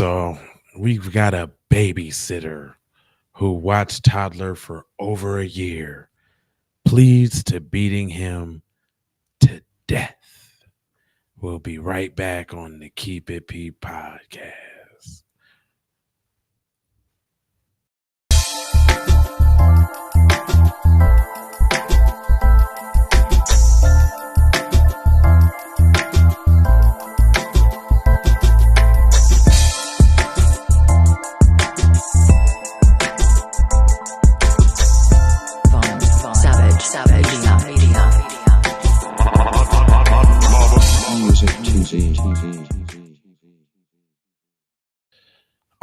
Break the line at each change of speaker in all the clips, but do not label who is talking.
So we've got a babysitter who watched toddler for over a year, pleads to beating him to death. We'll be right back on the Keep It P podcast.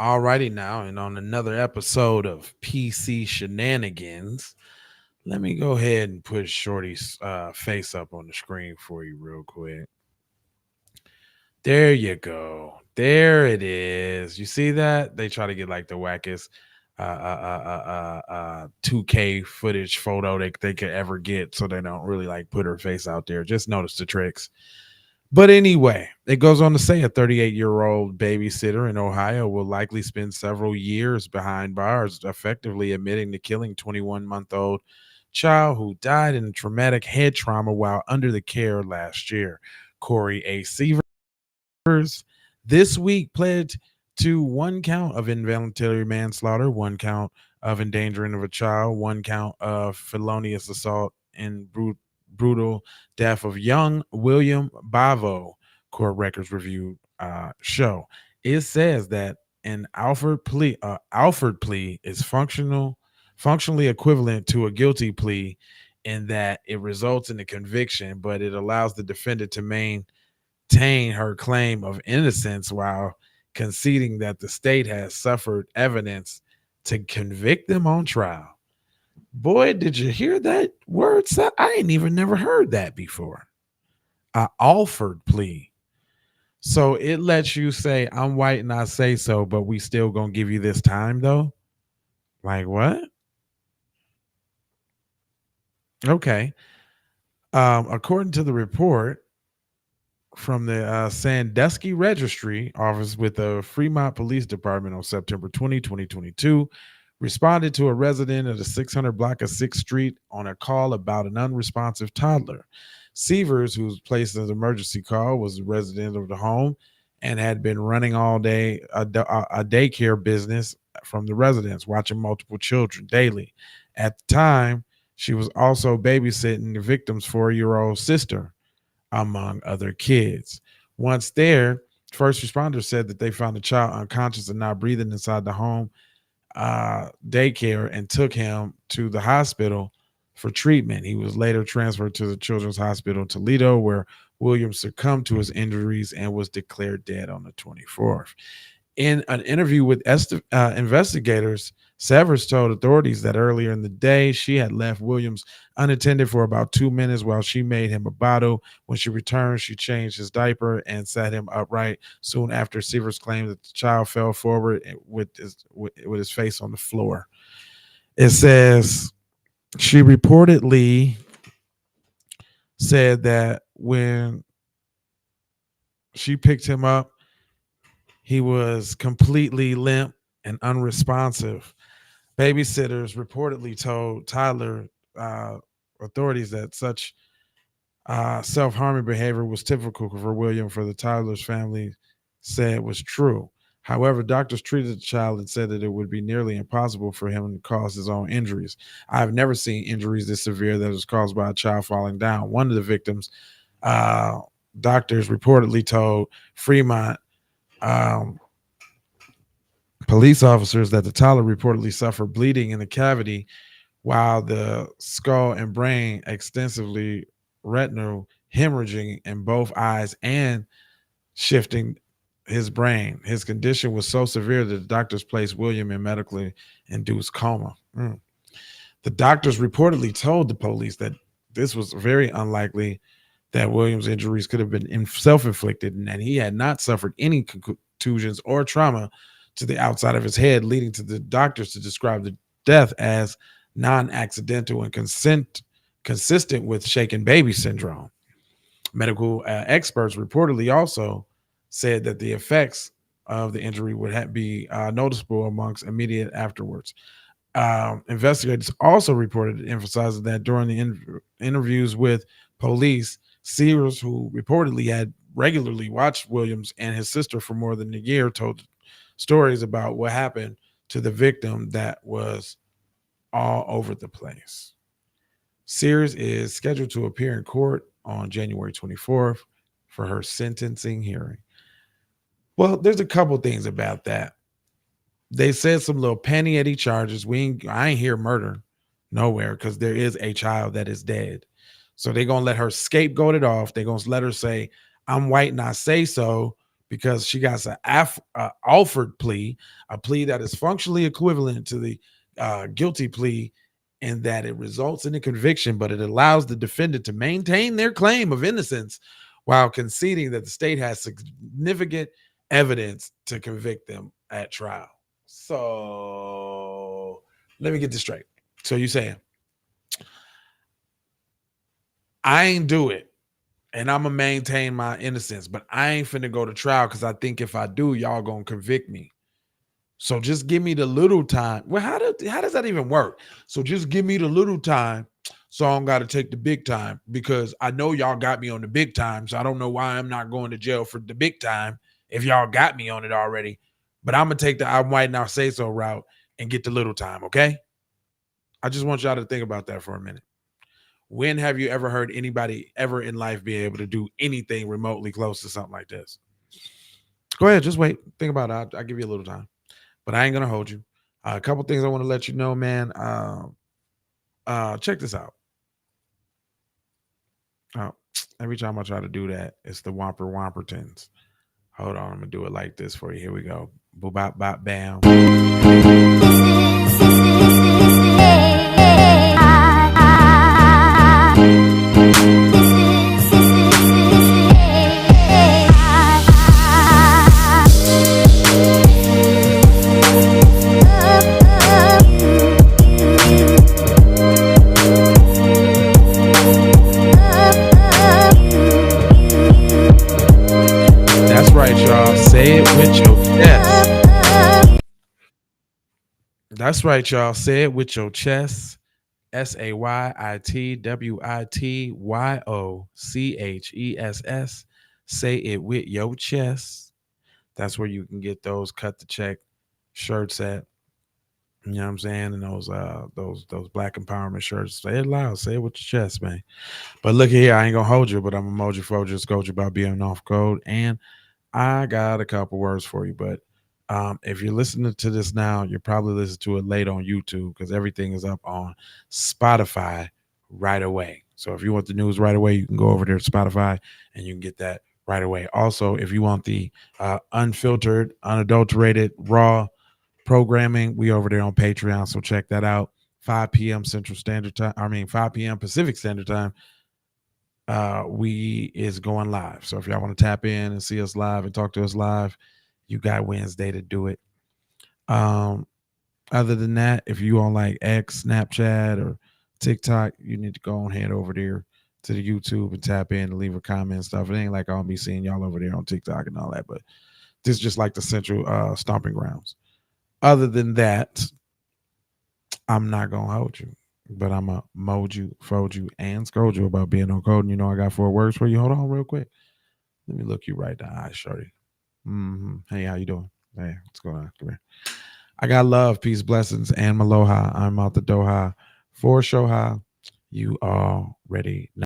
Alrighty now, and on another episode of PC Shenanigans, let me go ahead and put Shorty's face up on the screen for you real quick. There you go. There it is. You see that? They try to get like the wackest 2K footage photo they could ever get, so they don't really like put her face out there. Just notice the tricks. But anyway, it goes on to say a 38-year-old babysitter in Ohio will likely spend several years behind bars, effectively admitting to killing 21-month-old child who died in traumatic head trauma while under the care last year. Kori A this week pled to one count of involuntary manslaughter, one count of endangering of a child, one count of felonious assault, and brutal death of young William Bavo. Court records review show. It says that an Alford plea is functionally equivalent to a guilty plea in that it results in a conviction, but it allows the defendant to maintain her claim of innocence while conceding that the state has suffered evidence to convict them on trial. Boy, did you hear that word? I ain't even never heard that before. Alford plea. So it lets you say, I'm white and I say so, but we still gonna give you this time though? Like what? Okay. According to the report, from the Sandusky Registry Office with the Fremont Police Department on September 20, 2022, responded to a resident of the 600 block of 6th Street on a call about an unresponsive toddler. Severs, who was placed as an emergency call, was a resident of the home and had been running all day a daycare business from the residence, watching multiple children daily. At the time, she was also babysitting the victim's 4-year-old sister, among other kids. Once there, first responders said that they found the child unconscious and not breathing inside the home daycare and took him to the hospital for treatment. He was later transferred to the Children's Hospital in Toledo, where Williams succumbed to his injuries and was declared dead on the 24th. In an interview with investigators, Severs told authorities that earlier in the day, she had left Williams unattended for about 2 minutes while she made him a bottle. When she returned, she changed his diaper and sat him upright. Soon after, Severs claimed that the child fell forward with his face on the floor. It says she reportedly said that when she picked him up, he was completely limp and unresponsive. Babysitters reportedly told Tyler authorities that such self-harming behavior was typical for William, for the Tyler's family said was true. However, doctors treated the child and said that it would be nearly impossible for him to cause his own injuries. I've never seen injuries this severe that was caused by a child falling down. One of the victims, doctors reportedly told Fremont police officers that the toddler reportedly suffered bleeding in the cavity, while the skull and brain extensively retinal hemorrhaging in both eyes and shifting his brain. His condition was so severe that the doctors placed William in medically induced coma. The doctors reportedly told the police that this was very unlikely that Williams' injuries could have been self-inflicted and that he had not suffered any contusions or trauma to the outside of his head, leading to the doctors to describe the death as non-accidental and consistent with shaken baby syndrome. Medical experts reportedly also said that the effects of the injury would be noticeable amongst immediate afterwards. Investigators also reported emphasizing that during the interviews with police, Sears, who reportedly had regularly watched Williams and his sister for more than a year, told stories about what happened to the victim that was all over the place. Sears is scheduled to appear in court on January 24th for her sentencing hearing. Well, there's a couple things about that. They said some little penny Eddie charges. I ain't hear murder nowhere because there is a child that is dead. So they're gonna let her scapegoat it off. They're gonna let her say, "I'm white and I say so," because she got an offered plea, a plea that is functionally equivalent to the guilty plea, in that it results in a conviction, but it allows the defendant to maintain their claim of innocence while conceding that the state has significant evidence to convict them at trial. So let me get this straight. So you saying I ain't do it and I'm gonna maintain my innocence, but I ain't finna go to trial because I think if I do, y'all gonna convict me. So just give me the little time. Well, how does that even work? So just give me the little time so I don't got to take the big time because I know y'all got me on the big time. So I don't know why I'm not going to jail for the big time if y'all got me on it already. But I'm going to take the I might not say so route and get the little time, okay? I just want y'all to think about that for a minute. When have you ever heard anybody ever in life be able to do anything remotely close to something like this? Go ahead, just wait. Think about it. I'll give you a little time. But I ain't gonna hold you. A couple things I want to let you know, man. Check this out. Oh, every time I try to do that, it's the Whompertons. Hold on, I'm gonna do it like this for you. Here we go. Boop bop bop bam. That's right, y'all. Say it with your chest. That's right, y'all. Say it with your chest. SAYITWITYOCHESS. Say it with your chest. That's where you can get those cut the check shirts at. You know what I'm saying? And those black empowerment shirts. Say it loud. Say it with your chest, man. But look here, I ain't gonna hold you, but I'm emoji for just coach you about being off code. And I got a couple words for you, but if you're listening to this now, you're probably listening to it late on YouTube because everything is up on Spotify right away. So if you want the news right away, you can go over there to Spotify and you can get that right away. Also, if you want the unfiltered, unadulterated, raw programming, we over there on Patreon. So check that out. 5 p.m. Central Standard Time. 5 p.m. Pacific Standard Time. We is going live. So if y'all want to tap in and see us live and talk to us live, you got Wednesday to do it. Other than that, if you on like X, Snapchat, or TikTok, you need to go on head over there to the YouTube and tap in and leave a comment and stuff. It ain't like I'll be seeing y'all over there on TikTok and all that, but this is just like the central stomping grounds. Other than that, I'm not gonna hold you, but I'm a mold you, fold you, and scold you about being on code. And you know I got 4 words for you. Hold on real quick. Let me look you right in the eye, shorty. Hey, how you doing? Hey, what's going on? Come here. I got love, peace, blessings, and maloha. I'm out the Doha for Shoha. You already know.